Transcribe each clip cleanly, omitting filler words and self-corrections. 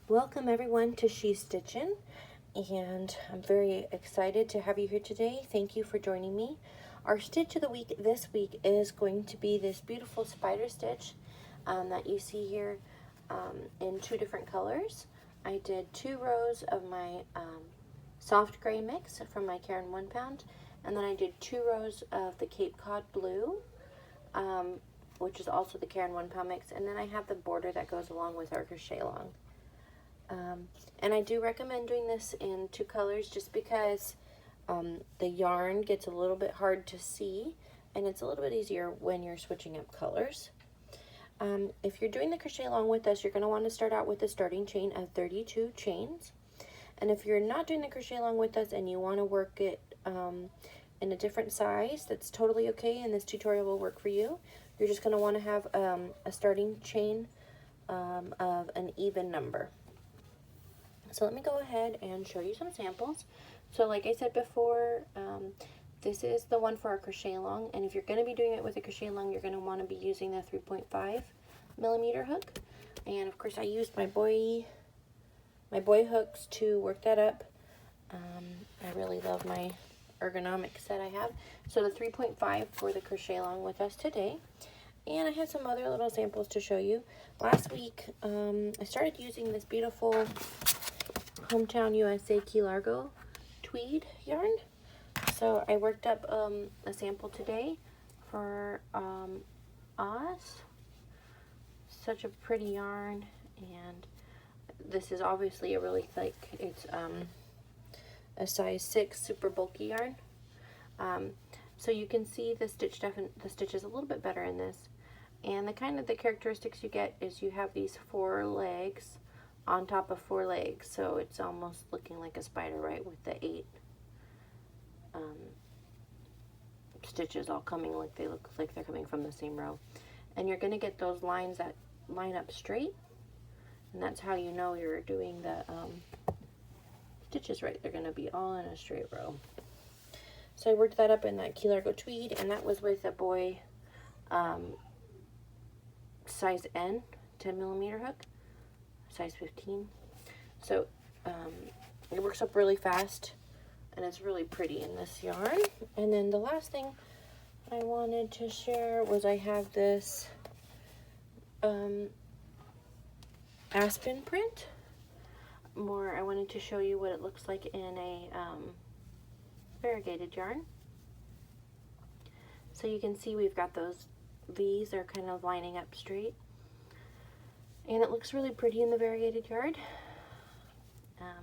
Welcome everyone to She's Stitchin', and I'm very excited to have you here today. Thank you for joining me. Our stitch of the week this week is going to be this beautiful spider stitch that you see here in two different colors. I did 2 rows of my soft gray mix from my Caron 1 pound, and then I did 2 rows of the Cape Cod blue, which is also the Caron 1 pound mix, and then I have the border that goes along with our crochet along. And I do recommend doing this in 2 colors just because the yarn gets a little bit hard to see, and it's a little bit easier when you're switching up colors. If you're doing the crochet along with us, you're going to want to start out with a starting chain of 32 chains. And if you're not doing the crochet along with us and you want to work it in a different size, that's totally okay, and this tutorial will work for you. You're just going to want to have a starting chain of an even number. So let me go ahead and show you some samples. So like I said before, this is the one for our crochet along, and if you're going to be doing it with a crochet along, you're going to want to be using the 3.5 millimeter hook. And of course I used my boye hooks to work that up. I really love my ergonomic set I have. So the 3.5 for the crochet along with us today. And I had some other little samples to show you. Last week I started using this beautiful Hometown USA Key Largo tweed yarn. So I worked up a sample today for Oz. Such a pretty yarn, and this is obviously a really thick, it's a size 6 super bulky yarn. So you can see the stitch is a little bit better in this, and the characteristics you get is you have these 4 legs on top of 4 legs, so it's almost looking like a spider, right, with the 8 stitches all coming like they look like they're coming from the same row. And you're going to get those lines that line up straight, and that's how you know you're doing the stitches right. They're going to be all in a straight row. So I worked that up in that Key Largo tweed, and that was with a boye size N 10 millimeter hook, size 15. So it works up really fast, and it's really pretty in this yarn. And then the last thing I wanted to share was I have this aspen print. I wanted to show you what it looks like in a variegated yarn. So you can see we've got these are kind of lining up straight, and it looks really pretty in the variegated yarn.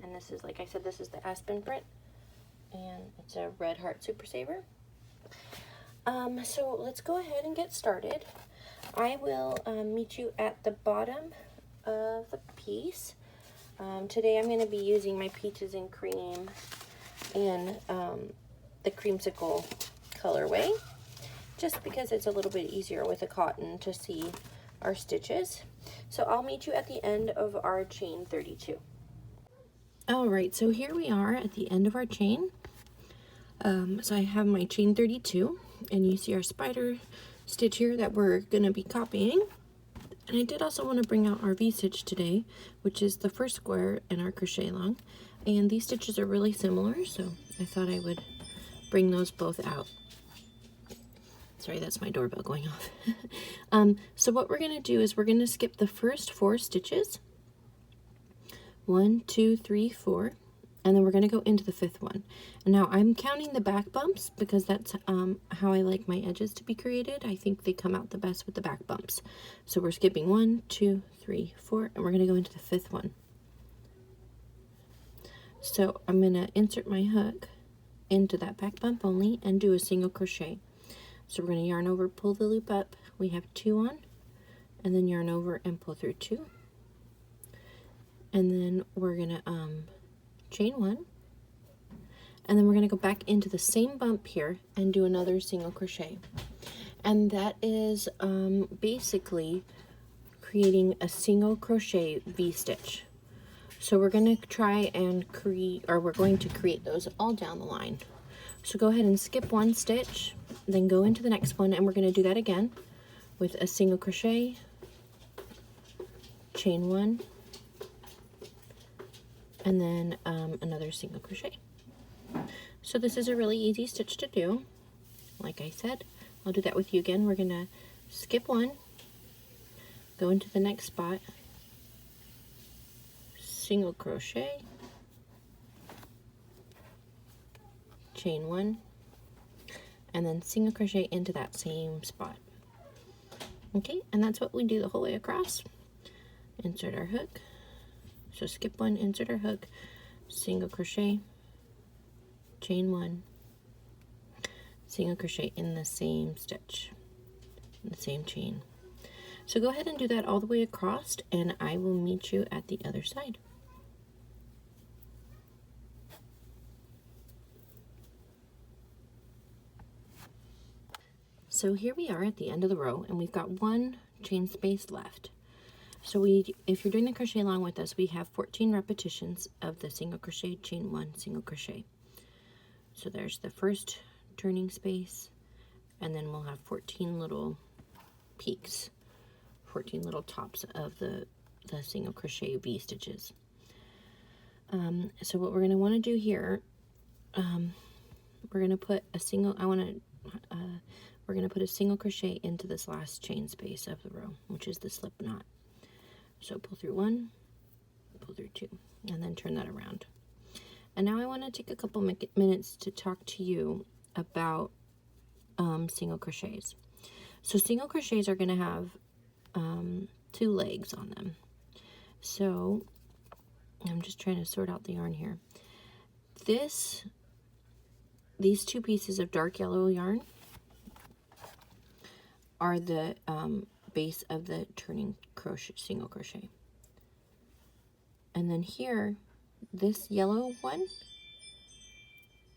And this is, like I said, this is the aspen print, and it's a Red Heart Super Saver. So let's go ahead and get started. I will meet you at the bottom of the piece. Today I'm going to be using my Peaches and Cream in the Creamsicle colorway, just because it's a little bit easier with the cotton to see our stitches. So I'll meet you at the end of our chain 32. Alright, so here we are at the end of our chain. So I have my chain 32, and you see our spider stitch here that we're going to be copying. And I did also want to bring out our V-stitch today, which is the first square in our crochet along. And these stitches are really similar, so I thought I would bring those both out. Sorry, that's my doorbell going off. So what we're going to do is we're going to skip the first 4 stitches. 1, 2, 3, 4. And then we're going to go into the 5th one. And now I'm counting the back bumps because that's how I like my edges to be created. I think they come out the best with the back bumps. So we're skipping 1, 2, 3, 4, and we're going to go into the 5th one. So I'm going to insert my hook into that back bump only and do a single crochet. So we're going to yarn over, pull the loop up. We have 2 on, and then yarn over and pull through 2. And then we're going to chain 1, and then we're going to go back into the same bump here and do another single crochet. And that is basically creating a single crochet V-stitch. So we're going to try and we're going to create those all down the line. So go ahead and skip 1 stitch, then go into the next one, and we're going to do that again with a single crochet, chain 1, and then another single crochet. So this is a really easy stitch to do. Like I said, I'll do that with you again. We're gonna skip one, go into the next spot, single crochet, chain one, and then single crochet into that same spot. Okay, and that's what we do the whole way across. Insert our hook, so skip one, insert our hook, single crochet, chain one, single crochet in the same stitch, in the same chain. So go ahead and do that all the way across, and I will meet you at the other side. So here we are at the end of the row, and we've got one chain space left. So if you're doing the crochet along with us, we have 14 repetitions of the single crochet, chain one, single crochet. So there's the first turning space, and then we'll have 14 little peaks, 14 little tops of the single crochet V stitches. So what we're going to want to do here, we're going to put a single, we're going to put a single crochet into this last chain space of the row, which is the slip knot. So pull through one, pull through two, and then turn that around. And now I want to take a couple minutes to talk to you about single crochets. So single crochets are going to have 2 legs on them. So I'm just trying to sort out the yarn here. These 2 pieces of dark yellow yarn are the base of the turning crochet, single crochet. And then here, this yellow one,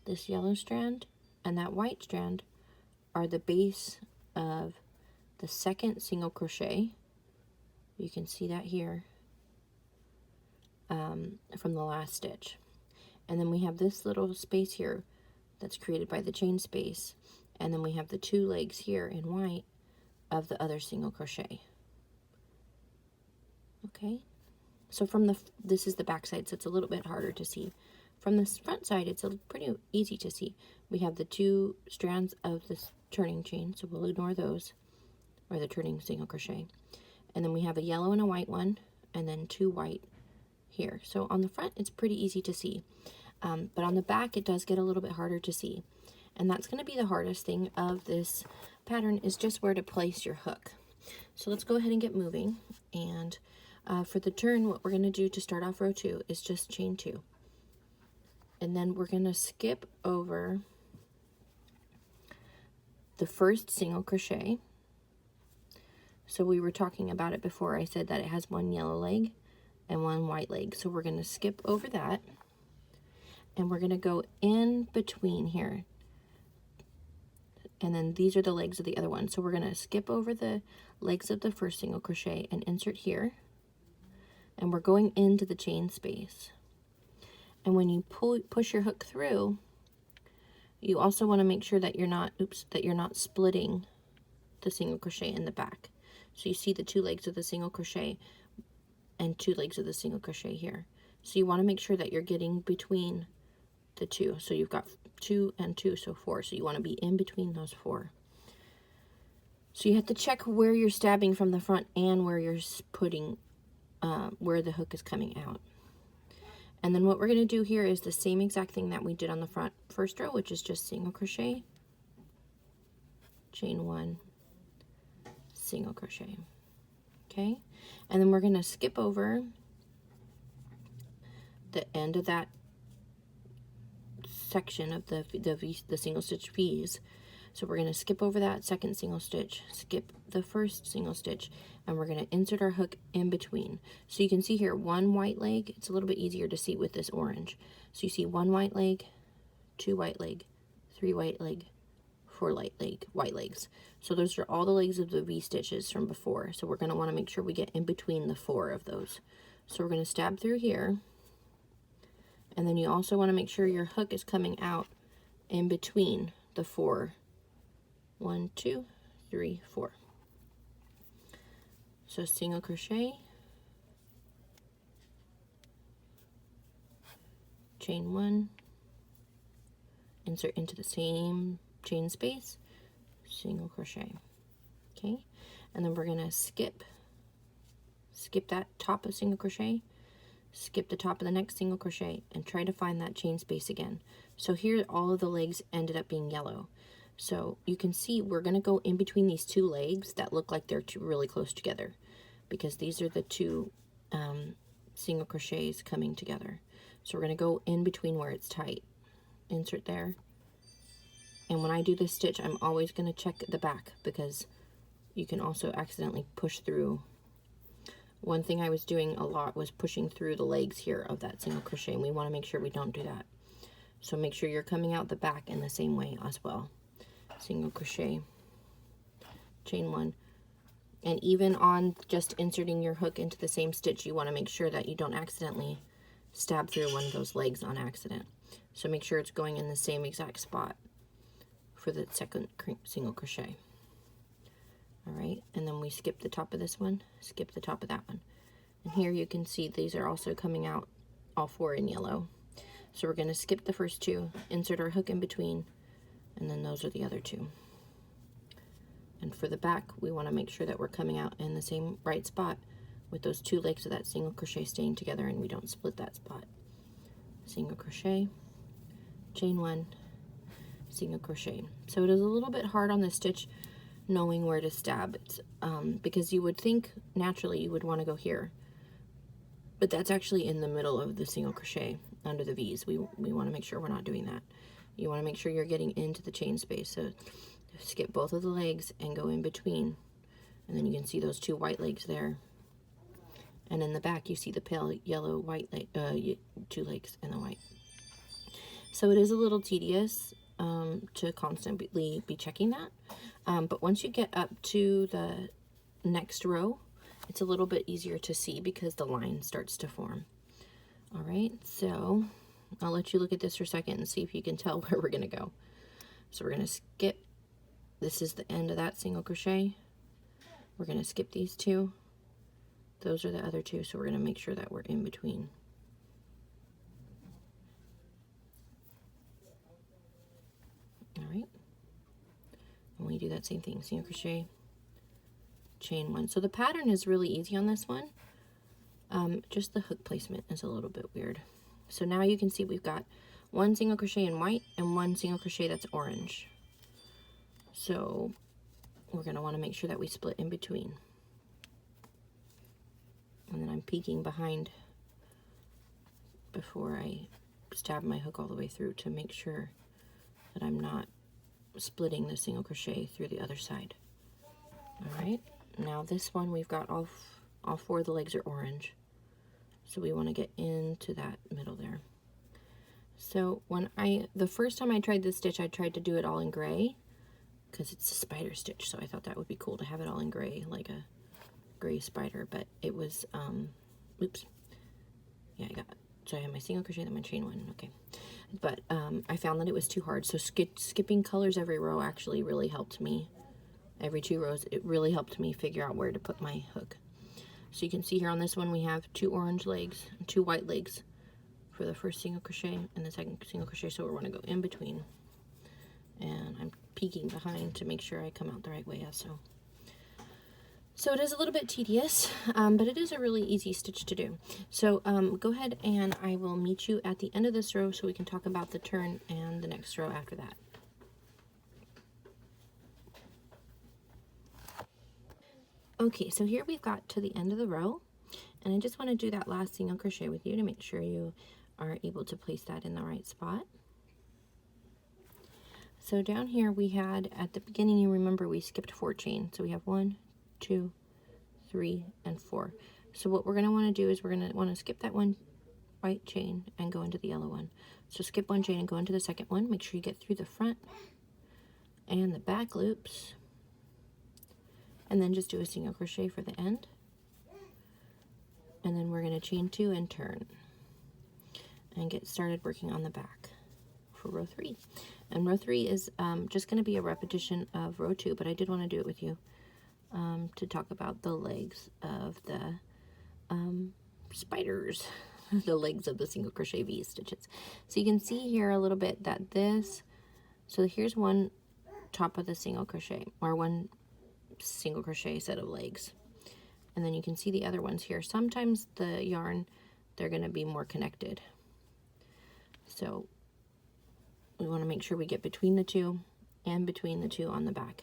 this yellow strand, and that white strand are the base of the second single crochet. You can see that here from the last stitch. And then we have this little space here that's created by the chain space. And then we have the 2 legs here in white of the other single crochet. Okay, so from this is the back side, so it's a little bit harder to see. From this front side, it's pretty easy to see. We have the 2 strands of this turning chain, so we'll ignore those, or the turning single crochet. And then we have a yellow and a white one, and then 2 white here. So on the front, it's pretty easy to see. But on the back, it does get a little bit harder to see. And that's going to be the hardest thing of this pattern, is just where to place your hook. So let's go ahead and get moving. And for the turn, what we're going to do to start off row 2 is just chain 2. And then we're going to skip over the first single crochet. So we were talking about it before. I said that it has 1 yellow leg and 1 white leg. So we're going to skip over that. And we're going to go in between here. And then these are the legs of the other one. So we're going to skip over the legs of the first single crochet and insert here. And we're going into the chain space. And when you push your hook through, you also want to make sure that you're not splitting the single crochet in the back. So you see the 2 legs of the single crochet and 2 legs of the single crochet here. So you want to make sure that you're getting between the 2. So you've got 2 and 2, so 4. So you want to be in between those 4. So you have to check where you're stabbing from the front and where you're putting, where the hook is coming out. And then what we're going to do here is the same exact thing that we did on the first row, which is just single crochet, chain 1, single crochet. Okay, and then we're going to skip over the end of that section of the single stitch V's. So we're going to skip over that second single stitch, skip the first single stitch, and we're going to insert our hook in between. So you can see here 1 white leg. It's a little bit easier to see with this orange. So you see 1 white leg, 2 white leg, 3 white leg, 4 white legs. So those are all the legs of the V stitches from before. So we're going to want to make sure we get in between the 4 of those. So we're going to stab through here. And then you also want to make sure your hook is coming out in between the 4. 1, 2, 3, 4. So single crochet, chain 1, insert into the same chain space, single crochet. Okay, and then we're gonna skip that top of single crochet, skip the top of the next single crochet, and try to find that chain space again. So here all of the legs ended up being yellow. So you can see we're gonna go in between these two legs that look like they're really close together, because these are the two single crochets coming together. So we're gonna go in between where it's tight. Insert there. And when I do this stitch, I'm always gonna check the back, because you can also accidentally push through. One thing I was doing a lot was pushing through the legs here of that single crochet, and we want to make sure we don't do that. So make sure you're coming out the back in the same way as well. Single crochet, chain 1, and even on just inserting your hook into the same stitch, you want to make sure that you don't accidentally stab through one of those legs on accident. So make sure it's going in the same exact spot for the second single crochet. All right, and then we skip the top of this one, skip the top of that one. And here you can see these are also coming out, all 4 in yellow. So we're going to skip the first 2, insert our hook in between, and then those are the other 2. And for the back, we want to make sure that we're coming out in the same right spot with those 2 legs of that single crochet staying together, and we don't split that spot. Single crochet, chain 1, single crochet. So it is a little bit hard on this stitch knowing where to stab it, because you would think naturally you would want to go here, but that's actually in the middle of the single crochet under the V's. We want to make sure we're not doing that. You want to make sure you're getting into the chain space. So skip both of the legs and go in between, and then you can see those 2 white legs there, and in the back you see the pale yellow white 2 legs and the white. So it is a little tedious to constantly be checking that. But once you get up to the next row, it's a little bit easier to see because the line starts to form. All right, so I'll let you look at this for a second and see if you can tell where we're gonna go. So we're gonna skip, this is the end of that single crochet. We're gonna skip these 2. Those are the other 2, so we're gonna make sure that we're in between. All right, and we do that same thing, single crochet, chain 1. So the pattern is really easy on this one. Just the hook placement is a little bit weird. So now you can see we've got 1 single crochet in white and 1 single crochet that's orange. So we're going to want to make sure that we split in between. And then I'm peeking behind before I stab my hook all the way through to make sure that I'm not splitting the single crochet through the other side. All right, now this one we've got all 4 of the legs are orange, so we want to get into that middle there. So the first time I tried this stitch, I tried to do it all in gray because it's a spider stitch, so I thought that would be cool to have it all in gray, like a gray spider. But it was oops, yeah, so I have my single crochet, then my chain 1. Okay, but I found that it was too hard, so skipping colors every row actually really helped me. Every 2 rows, it really helped me figure out where to put my hook. So you can see here on this one we have 2 orange legs and 2 white legs for the first single crochet and the second single crochet, so we want to go in between, and I'm peeking behind to make sure I come out the right way also. So it is a little bit tedious, but it is a really easy stitch to do. So go ahead and I will meet you at the end of this row so we can talk about the turn and the next row after that. Okay, so here we've got to the end of the row, and I just want to do that last single crochet with you to make sure you are able to place that in the right spot. So down here we had, at the beginning, you remember we skipped 4 chains. So we have 1, 2, 3, and 4. So what we're going to want to do is we're going to want to skip that 1 white chain and go into the yellow one. So skip 1 chain and go into the second one. Make sure you get through the front and the back loops, and then just do a single crochet for the end, and then we're going to chain 2 and turn and get started working on the back for row 3. And row 3 is just going to be a repetition of row 2, but I did want to do it with you to talk about the legs of the spiders. the legs of the single crochet V stitches. So you can see here a little bit that this, so here's one top of the single crochet, or one single crochet set of legs. And then you can see the other ones here. Sometimes the yarn, they're going to be more connected. So we want to make sure we get between the two and between the two on the back.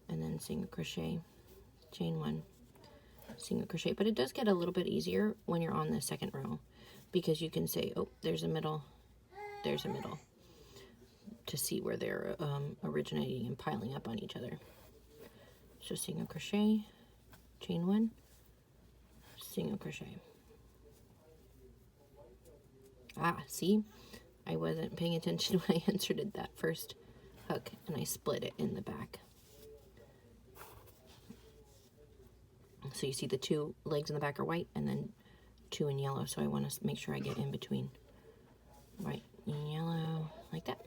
And then single crochet, chain one, single crochet. But it does get a little bit easier when you're on the second row, because you can say, oh, there's a middle, there's a middle, to see where they're originating and piling up on each other. So single crochet, chain one, single crochet. Ah, see, I wasn't paying attention when I inserted that first hook, and I split it in the back. So you see the two legs in the back are white, and then two in yellow, so I want to make sure I get in between white and yellow, like that.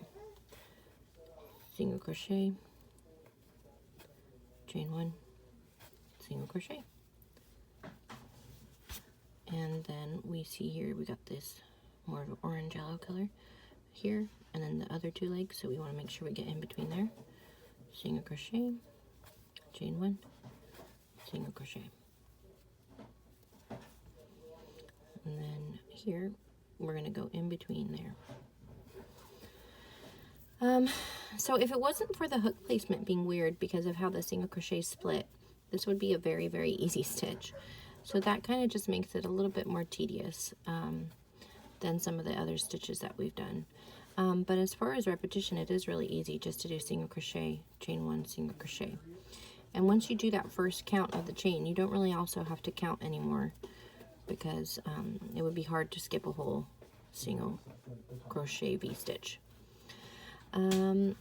Single crochet, chain one, single crochet. And then we see here we got this more of an orange yellow color here, and then the other two legs, so we want to make sure we get in between there. Single crochet, chain one, single crochet. And then here we're going to go in between there. So if it wasn't for the hook placement being weird because of how the single crochet split, this would be a very, very easy stitch. So that kind of just makes it a little bit more tedious than some of the other stitches that we've done. But as far as repetition, it is really easy just to do single crochet, chain one, single crochet. And once you do that first count of the chain, you don't really also have to count anymore, because it would be hard to skip a whole single crochet V-stitch. I don't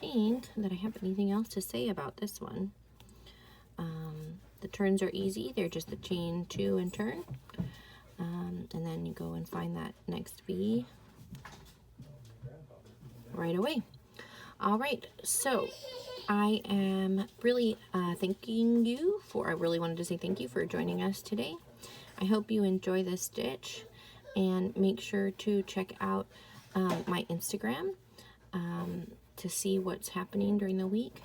think that I have anything else to say about this one. The turns are easy. They're just the chain two and turn. And then you go and find that next V right away. All right, so I am really thanking you for, I really wanted to say thank you for joining us today. I hope you enjoy this stitch, and make sure to check out my Instagram to see what's happening during the week.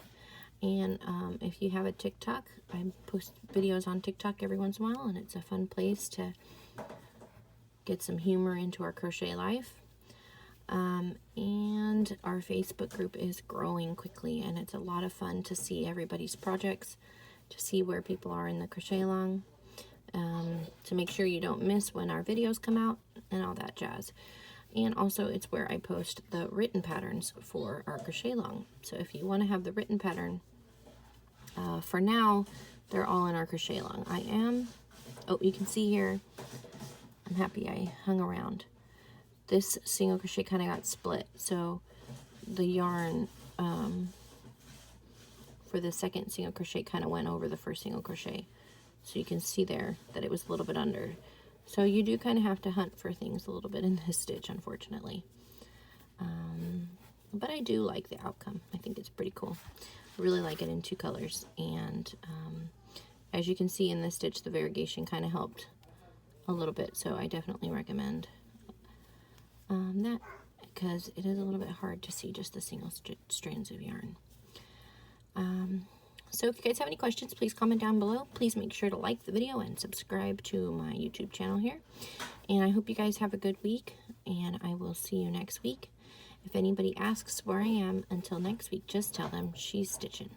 And if you have a TikTok, I post videos on TikTok every once in a while, and it's a fun place to get some humor into our crochet life. And our Facebook group is growing quickly, and it's a lot of fun to see everybody's projects, to see where people are in the crochet along, to make sure you don't miss when our videos come out and all that jazz. And also it's where I post the written patterns for our crochet along. So if you want to have the written pattern, for now, they're all in our crochet along. Oh, you can see here, I'm happy I hung around. This single crochet kind of got split, so the yarn for the second single crochet kind of went over the first single crochet. So you can see there that it was a little bit under. So you do kind of have to hunt for things a little bit in this stitch, unfortunately. But I do like the outcome. I think it's pretty cool. I really like it in two colors. And as you can see in this stitch, the variegation kind of helped a little bit. So I definitely recommend that, because it is a little bit hard to see just the single strands of yarn. So if you guys have any questions, please comment down below. Please make sure to like the video and subscribe to my YouTube channel here. And I hope you guys have a good week, and I will see you next week. If anybody asks where I am until next week, just tell them she's stitching.